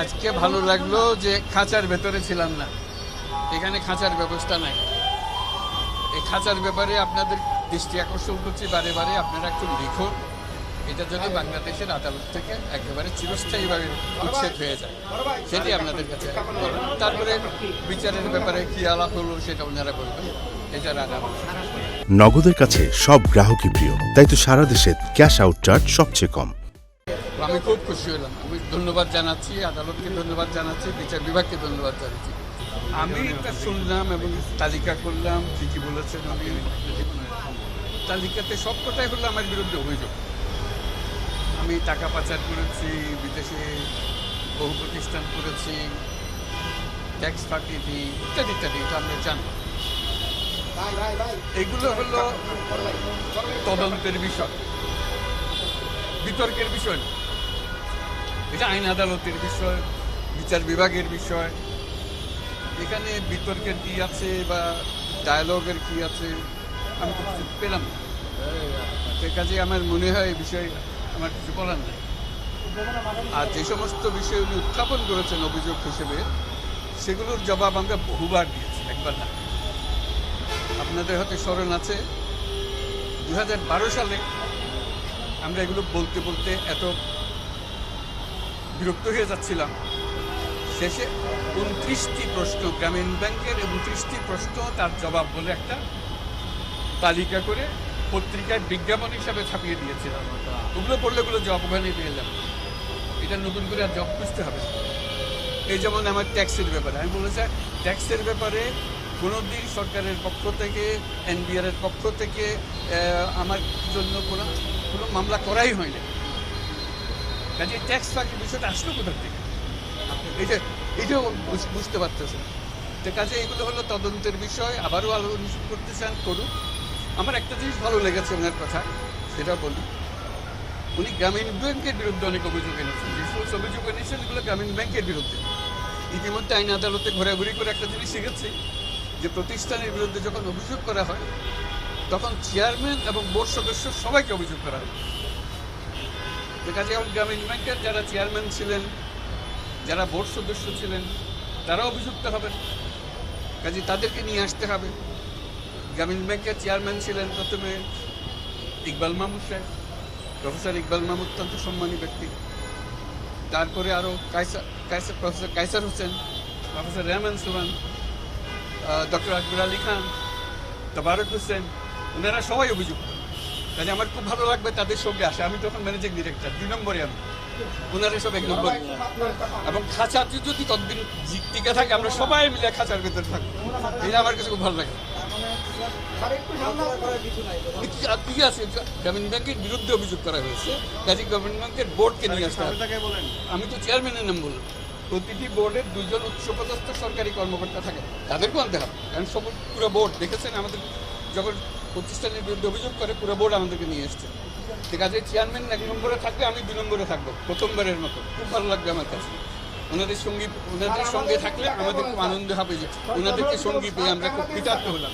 আজকে ভালো লাগলো যে খাঁচার ভেতরে ছিলাম না, এখানে খাঁচার ব্যবস্থা নাই। এই খাঁচার ব্যাপারে আপনাদের দৃষ্টি আকর্ষণ করছি বারে বারে, আপনারা একটু লিখুন, এটা যেন বাংলাদেশের আদালত থেকে একেবারে চিরস্থায়ীভাবে উচ্ছেদ হয়ে যায়, সেটি আপনাদের কাছে বলুন। তারপরে বিচারের ব্যাপারে কি আলাপ হলো সেটা ওনারা বলবেন, এটা রাখা। নগদের কাছে সব গ্রাহকই প্রিয়, তাই তো সারা দেশে ক্যাশ আউট চার্জ সবচেয়ে কম। আমি খুব খুশি হলাম, আমি ধন্যবাদ জানাচ্ছি আদালতকে, ধন্যবাদ জানাচ্ছি বিচার বিভাগকে, ধন্যবাদ জানাচ্ছি। আমি এটা শুনলাম এবং তালিকা করলাম, ঠিকই বলেছেন। আমি তালিকাতে সব কথাই হলো আমার বিরুদ্ধে অভিযোগ। আমি টাকা পাচার করেছি, বিদেশে বহু প্রতিষ্ঠান করেছি, ট্যাক্স ফাঁকি দিই, ইত্যাদি ইত্যাদি, এটা আমরা জানি। এগুলো হলো তদন্তের বিষয়, বিতর্কের বিষয় না। এটা আইন আদালতের বিষয়, বিচার বিভাগের বিষয়। এখানে বিতর্কের কি আছে বা ডায়ালগের কি আছে আমি তো কিছু পেলাম না। সে কাজে আমার মনে হয় এই বিষয়ে আমার কিছু বলার নেই। আর যে সমস্ত বিষয় উনি উত্থাপন করেছেন অভিযোগ হিসেবে, সেগুলোর জবাব আমরা বহুবার দিয়েছি, একবার না। আপনাদের হয়তো স্মরণ আছে 2012 সালে আমরা এগুলো বলতে বলতে এত বিরক্ত হয়ে যাচ্ছিলাম, শেষে 29টি প্রশ্ন গ্রামীণ ব্যাংকের, 29টি প্রশ্ন তার জবাব বলে একটা তালিকা করে পত্রিকায় বিজ্ঞাপন হিসাবে ছাপিয়ে দিয়েছিলাম। ওগুলো পড়লে ওগুলো জব ওখানে পেয়ে যাবে, এটা নতুন করে আর জব খুঁজতে হবে। এই যেমন আমার ট্যাক্সের ব্যাপারে আমি বলেছি, ট্যাক্সের ব্যাপারে কোনোদিন সরকারের পক্ষ থেকে, এনবিআরের পক্ষ থেকে আমার জন্য কোনো মামলা করাই হয়নি। কাজে ট্যাক্স ফাঁকি বিষয়টা আসলো কোথার থেকে, এটাও বুঝতে পারতেছে। তো কাজে এগুলো হলো তদন্তের বিষয়। আবারও আলোচনা করতে চান করুন। আমার একটা জিনিস ভালো লেগেছে ওনার কথা, সেটা বলি। উনি গ্রামীণ ব্যাংকের বিরুদ্ধে অনেক অভিযোগ এনেছেন, যে সমস্ত অভিযোগ এনেছেন এগুলো গ্রামীণ ব্যাংকের বিরুদ্ধে। ইতিমধ্যে আইন আদালতে ঘোরাঘুরি করে একটা জিনিস শিখেছি, যে প্রতিষ্ঠানের বিরুদ্ধে যখন অভিযোগ করা হয় তখন চেয়ারম্যান এবং বোর্ড সদস্য সবাইকে অভিযোগ করা হয়। কাজে এখন গ্রামীণ ব্যাংকের যারা চেয়ারম্যান ছিলেন, যারা বোর্ড সদস্য ছিলেন, তারা অভিযুক্ত হবেন। কাজে তাদেরকে নিয়ে আসতে হবে। গ্রামীণ ব্যাংকের চেয়ারম্যান ছিলেন প্রথমে ইকবাল মাহমুদ সাহেব, প্রফেসর ইকবাল মাহমুদ অত্যন্ত সম্মানী ব্যক্তি। তারপরে আরও প্রফেসর কায়সার হোসেন, প্রফেসর রেহমান সুবান, ডক্টর আকবর আলী খান, তবারক হোসেন, ওনারা সবাই অভিযুক্ত। কাজে আমার খুব ভালো লাগবে তাদের সঙ্গে আসে। আমি তখন ম্যানেজিং ডিরেক্টর, 2 নম্বরে আমি, ওনারা সব 1 নম্বর। এবং খাঁচাতে যদি ততদিন টিকে থাকে, আমরা সবাই মিলে খাঁচার ভেতরে থাকবো, এটা আমার কাছে খুব ভালো লাগে। ঠিক আছে, গ্রামীণ ব্যাংকের বিরুদ্ধে অভিযোগ করা হয়েছে, কাজে গ্রামীণ ব্যাংকের বোর্ডকে নিয়ে আসতে হবে। আমি তো চেয়ারম্যানের নাম বললাম। প্রতিটি বোর্ডের 2 জন উচ্চপদস্থ সরকারি কর্মকর্তা থাকে, তাদেরকেও আনতে হবে। কারণ সব পুরো বোর্ড দেখেছেন, আমাদের যখন প্রতিষ্ঠানের বিরুদ্ধে অভিযোগ করে পুরো বোর্ড আমাদেরকে নিয়ে এসছে। ঠিক আছে, চেয়ারম্যান 1 নম্বরে থাকবে, আমি 2 নম্বরে থাকবো, প্রথমবারের মতো। খুব ভালো লাগবে আমার কাছে। ওনাদের সঙ্গে থাকলে আমাদের খুব আনন্দ হবে যে ওনাদেরকে সঙ্গী পেয়ে আমরা খুব কৃতার্থ হলাম।